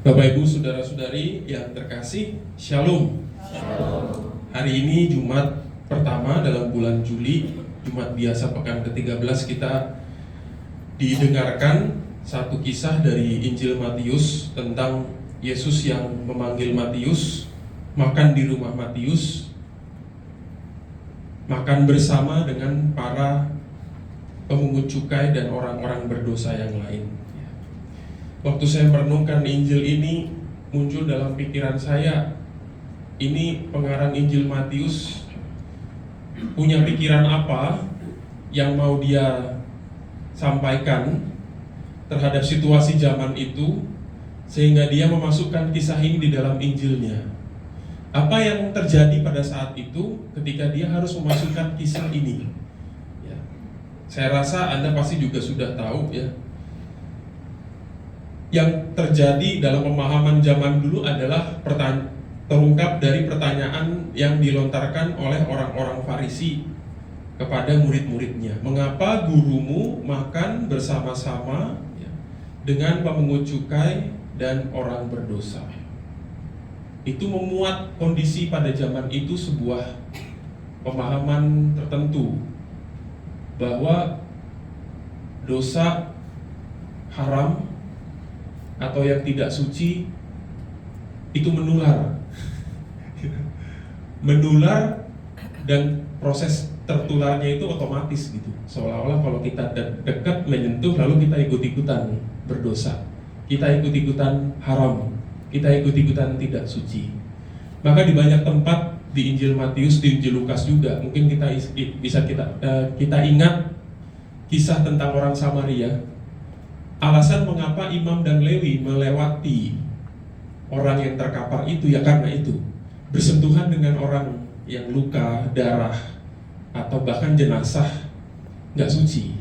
Bapak Ibu Saudara-saudari yang terkasih, Shalom. Hari ini Jumat pertama dalam bulan Juli, Jumat biasa pekan ke-13, kita didengarkan satu kisah dari Injil Matius tentang Yesus yang memanggil Matius, makan di rumah Matius, makan bersama dengan para pemungut cukai dan orang-orang berdosa yang lain. Waktu saya merenungkan Injil ini, muncul dalam pikiran saya, ini pengarang Injil Matius punya pikiran apa yang mau dia sampaikan terhadap situasi zaman itu, sehingga dia memasukkan kisah ini di dalam Injilnya. Apa yang terjadi pada saat itu ketika dia harus memasukkan kisah ini? Ya, saya rasa Anda pasti juga sudah tahu ya. Yang terjadi dalam pemahaman zaman dulu adalah terungkap dari pertanyaan yang dilontarkan oleh orang-orang Farisi kepada murid-muridnya. Mengapa gurumu makan bersama-sama dengan pemungut cukai dan orang berdosa? Itu memuat kondisi pada zaman itu sebuah pemahaman tertentu bahwa dosa haram atau yang tidak suci itu menular dan proses tertularnya itu otomatis gitu, seolah-olah kalau kita dekat menyentuh lalu kita ikut-ikutan berdosa, kita ikut-ikutan haram, kita ikut-ikutan tidak suci. Maka di banyak tempat di Injil Matius, di Injil Lukas juga mungkin kita ingat kisah tentang orang Samaria. Alasan mengapa Imam dan Lewi melewati orang yang terkapar itu ya karena itu, bersentuhan dengan orang yang luka, darah, atau bahkan jenazah nggak suci,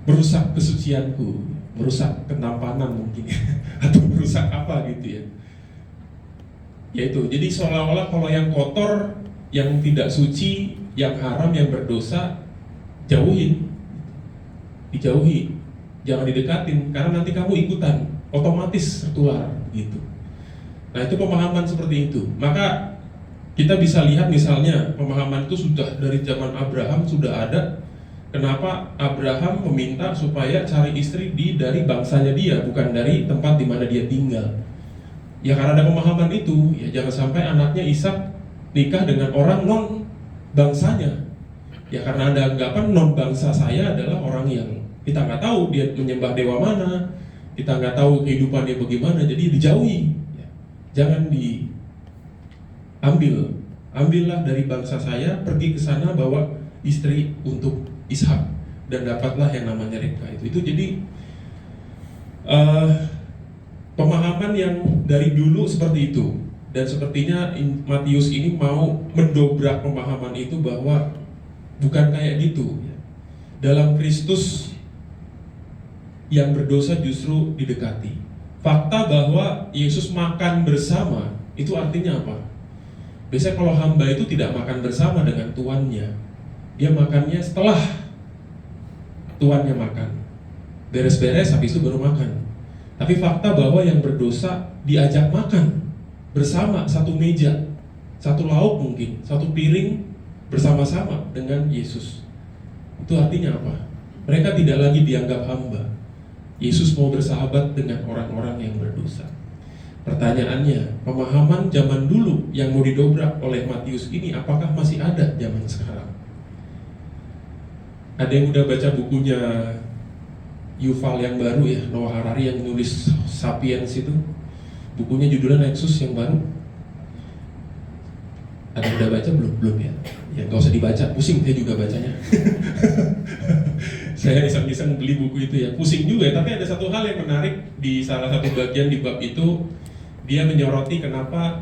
merusak kesucianku, merusak ketampanan mungkin atau merusak apa gitu ya. Yaitu, jadi seolah-olah kalau yang kotor, yang tidak suci, yang haram, yang berdosa, dijauhi. Jangan didekatin, karena nanti kamu ikutan, otomatis tertular gitu. Nah itu pemahaman seperti itu. Maka kita bisa lihat misalnya pemahaman itu sudah dari zaman Abraham sudah ada. Kenapa Abraham meminta supaya cari istri dari bangsanya dia, bukan dari tempat di mana dia tinggal? Ya karena ada pemahaman itu, ya jangan sampai anaknya Ishak nikah dengan orang non bangsanya. Ya karena ada anggapan non bangsa saya adalah orang yang kita nggak tahu dia menyembah dewa mana, kita nggak tahu kehidupannya bagaimana, jadi dijauhi. Jangan ambillah dari bangsa saya, pergi ke sana bawa istri untuk Ishak dan dapatlah yang namanya Rebeka itu jadi pemahaman yang dari dulu seperti itu, dan sepertinya Matius ini mau mendobrak pemahaman itu bahwa bukan kayak gitu. Dalam Kristus yang berdosa justru didekati. Fakta bahwa Yesus makan bersama itu artinya apa? Biasanya kalau hamba itu tidak makan bersama dengan tuannya, dia makannya setelah tuannya makan, beres-beres habis itu baru makan. Tapi fakta bahwa yang berdosa diajak makan bersama satu meja, satu lauk mungkin, satu piring bersama-sama dengan Yesus. Itu artinya apa? Mereka tidak lagi dianggap hamba. Yesus mau bersahabat dengan orang-orang yang berdosa. Pertanyaannya, pemahaman zaman dulu yang mau didobrak oleh Matius ini apakah masih ada zaman sekarang? Ada yang udah baca bukunya Yuval yang baru ya, Noah Harari yang nulis Sapiens itu? Bukunya judulnya Nexus yang baru. Ada yang udah baca belum? Belum ya? Ya nggak usah dibaca, pusing saya juga bacanya. Saya iseng-iseng beli buku itu ya, pusing juga. Tapi ada satu hal yang menarik di salah satu bagian di bab itu, dia menyoroti kenapa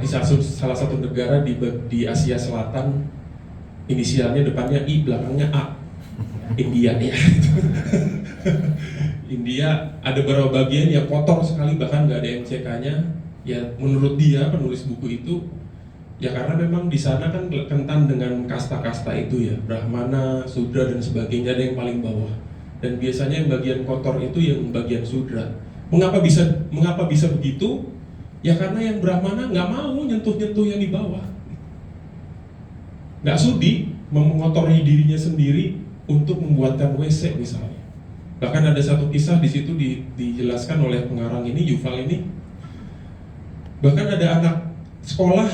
di salah satu negara di Asia Selatan inisialnya depannya I, belakangnya A, India ya. India ada beberapa bagian yang kotor sekali, bahkan nggak ada MCK-nya. Ya menurut dia penulis buku itu, ya karena memang di sana kan kentan dengan kasta-kasta itu ya, Brahmana, Sudra dan sebagainya, ada yang paling bawah. dan biasanya yang bagian kotor itu yang bagian sudra. Mengapa bisa begitu? Ya karena yang Brahmana nggak mau nyentuh-nyentuh yang di bawah, nggak sudi mengotori dirinya sendiri untuk membuatkan WC misalnya. Bahkan ada satu kisah di situ dijelaskan oleh pengarang ini, Yuval ini. Bahkan ada anak sekolah,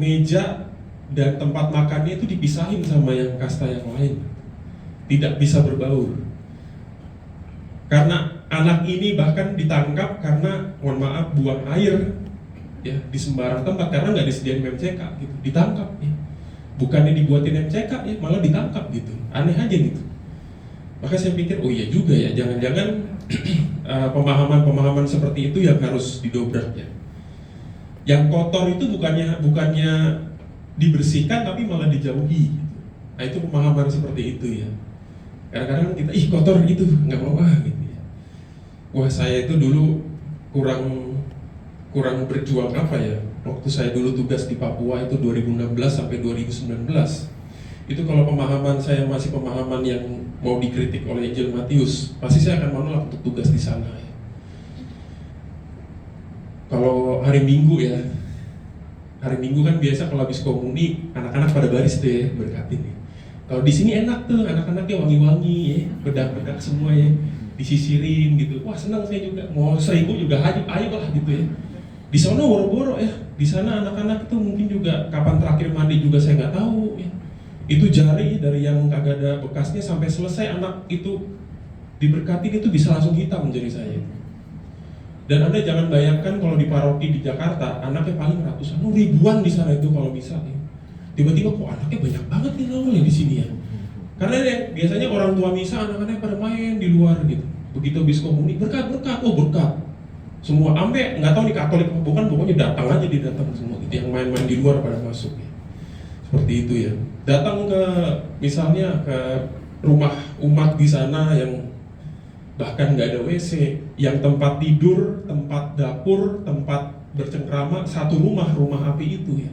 meja dan tempat makannya itu dipisahin sama yang kasta yang lain, tidak bisa berbaur. Karena anak ini bahkan ditangkap karena, mohon maaf, buang air ya di sembarang tempat karena nggak disediain MCK gitu, ditangkap ya. Bukannya dibuatin MCK ya, malah ditangkap gitu, aneh aja gitu. Maka saya pikir, oh iya juga ya, jangan-jangan pemahaman-pemahaman seperti itu yang harus didobrak ya. Yang kotor itu bukannya dibersihkan tapi malah dijauhi gitu. Nah itu pemahaman seperti itu ya. Kadang-kadang kita, kotor itu, nggak mau gitu ya. Wah saya itu dulu kurang berjuang apa ya. Waktu saya dulu tugas di Papua itu 2016 sampai 2019. Itu kalau pemahaman saya masih pemahaman yang mau dikritik oleh Injil Matius, pasti saya akan menolak untuk tugas di sana ya. Kalau hari Minggu ya, hari Minggu kan biasa kalau habis komuni anak-anak pada baris tuh ya, berkatin ya. Kalau di sini enak tuh, anak-anaknya wangi-wangi ya, bedak-bedak semua ya, disisirin gitu. Wah senang saya juga, mau 1000 juga ayo lah gitu ya. Di sana boro-boro ya, di sana anak-anak itu mungkin juga kapan terakhir mandi juga saya nggak tahu ya. Itu jari dari yang kagak ada bekasnya sampai selesai anak itu diberkatin itu bisa langsung hitam jari saya. Dan Anda jangan bayangkan kalau di paroki di Jakarta anaknya paling ratusan, ribuan di sana itu kalau bisa ya. Tiba-tiba kok anaknya banyak banget nih awalnya di sini ya. Karena ya, biasanya orang tua misa anak-anaknya pada main di luar gitu. Begitu habis komuni berkat, oh berkat. Semua ampe nggak tahu nih Katolik bukan, pokoknya datang aja didatang semua gitu. Yang main-main di luar pada masuk ya. Seperti itu ya. Datang ke misalnya ke rumah umat di sana yang bahkan nggak ada WC, yang tempat tidur, tempat dapur, tempat bercengkrama satu rumah api itu ya.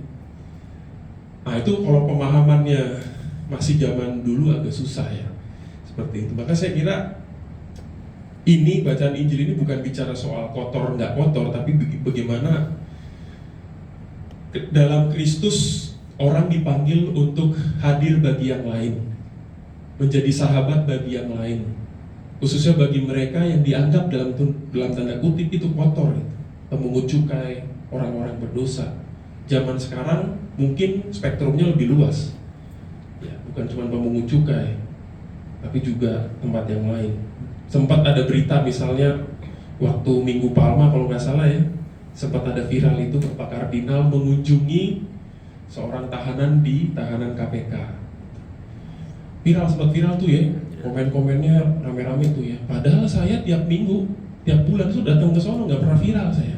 Nah itu kalau pemahamannya masih zaman dulu agak susah ya, seperti itu. Maka saya kira ini bacaan Injil ini bukan bicara soal kotor nggak kotor, tapi bagaimana dalam Kristus orang dipanggil untuk hadir bagi yang lain, menjadi sahabat bagi yang lain, khususnya bagi mereka yang dianggap dalam tanda kutip itu kotor, pemungut cukai, orang-orang berdosa. Zaman sekarang mungkin spektrumnya lebih luas ya, bukan cuma pemungut cukai tapi juga tempat yang lain. Sempat ada berita misalnya waktu Minggu Palma kalau nggak salah ya, sempat ada viral itu Bapak Kardinal mengunjungi seorang tahanan di tahanan KPK. Sempat viral tuh ya, komen-komennya rame-rame tuh ya. Padahal saya tiap minggu, tiap bulan tuh datang ke sono, nggak pernah viral saya.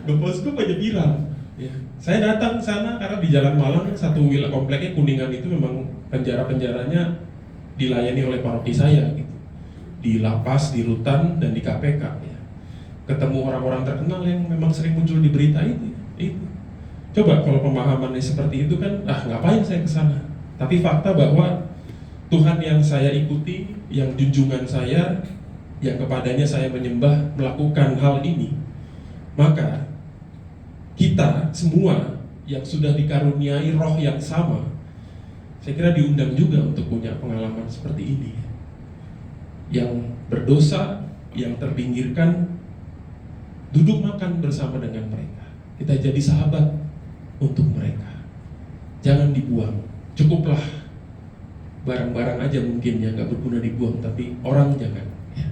Bosku aja viral. Ya. Saya datang ke sana karena di Jalan Malang satu wilayah kompleknya Kuningan itu memang penjara-penjaranya dilayani oleh paroki saya gitu. Di lapas, di rutan dan di KPK ya. Ketemu orang-orang terkenal yang memang sering muncul di berita itu. Coba kalau pemahamannya seperti itu kan, ngapain saya ke sana? Tapi fakta bahwa Tuhan yang saya ikuti, yang junjungan saya, yang kepadanya saya menyembah melakukan hal ini, maka kita semua yang sudah dikaruniai roh yang sama, saya kira diundang juga untuk punya pengalaman seperti ini. Yang berdosa, yang terpinggirkan, duduk makan bersama dengan mereka. Kita jadi sahabat untuk mereka. Jangan dibuang. Cukuplah barang-barang aja mungkin yang gak berguna dibuang, tapi orang jangan ya.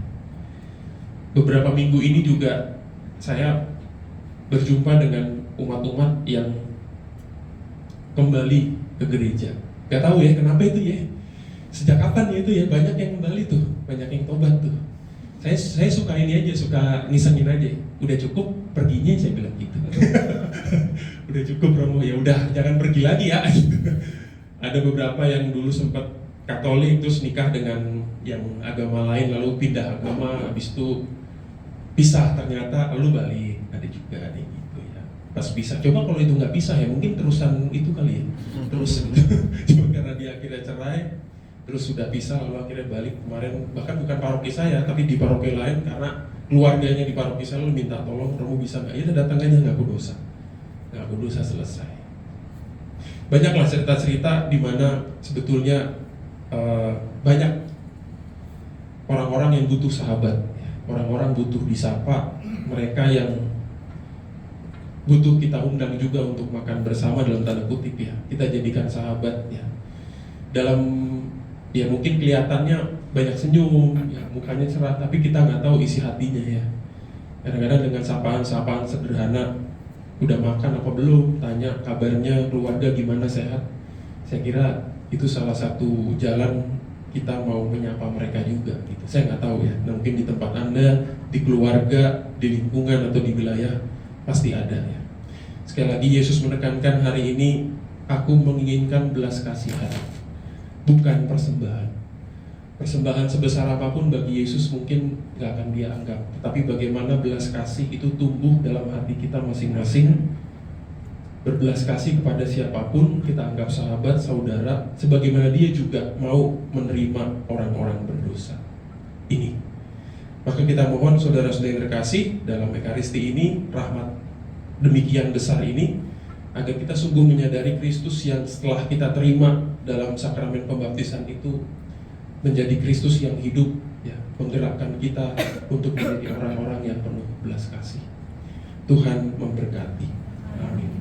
Beberapa minggu ini juga saya berjumpa dengan umat-umat yang kembali ke gereja. Gak tahu ya kenapa itu ya. Sejak kapan ya itu ya, banyak yang kembali tuh, banyak yang tobat tuh. Saya suka ini aja, suka ngisengin aja. Udah cukup perginya, saya bilang gitu. Udah cukup Romo, ya udah jangan pergi lagi ya. Ada beberapa yang dulu sempat Katolik terus nikah dengan yang agama lain, lalu pindah agama, habis itu pisah ternyata, lalu balik. Ada juga ada gitu ya. Pas pisah, coba kalau itu nggak pisah ya mungkin terusan itu kali ya. Terus cuma karena dia akhirnya cerai, terus sudah pisah lalu akhirnya balik kemarin, bahkan bukan paroki saya tapi di paroki lain karena keluarganya di paroki saya lalu minta tolong, kamu bisa nggak? Ya datang aja, ngaku dosa selesai. Banyaklah cerita-cerita di mana sebetulnya banyak orang-orang yang butuh sahabat, orang-orang butuh disapa, mereka yang butuh kita undang juga untuk makan bersama dalam tanda kutip ya, kita jadikan sahabat ya. Dalam ya mungkin kelihatannya banyak senyum, ya mukanya cerah, tapi kita nggak tahu isi hatinya ya. Kadang-kadang dengan sapaan-sapaan sederhana, udah makan apa belum, tanya kabarnya, keluarga gimana, sehat. Saya kira itu salah satu jalan kita mau menyapa mereka juga gitu. Saya nggak tahu ya, mungkin di tempat Anda, di keluarga, di lingkungan atau di wilayah pasti ada ya. Sekali lagi Yesus menekankan hari ini, aku menginginkan belas kasihan, bukan persembahan. Persembahan sebesar apapun bagi Yesus mungkin nggak akan dia anggap, tetapi bagaimana belas kasih itu tumbuh dalam hati kita masing-masing. Berbelas kasih kepada siapapun, kita anggap sahabat, saudara, sebagaimana dia juga mau menerima orang-orang berdosa ini. Maka kita mohon saudara-saudara yang terkasih, dalam Ekaristi ini, rahmat demikian besar ini, agar kita sungguh menyadari Kristus yang setelah kita terima dalam sakramen pembaptisan itu menjadi Kristus yang hidup ya, menggerakkan kita untuk menjadi orang-orang yang penuh belas kasih. Tuhan memberkati. Amin.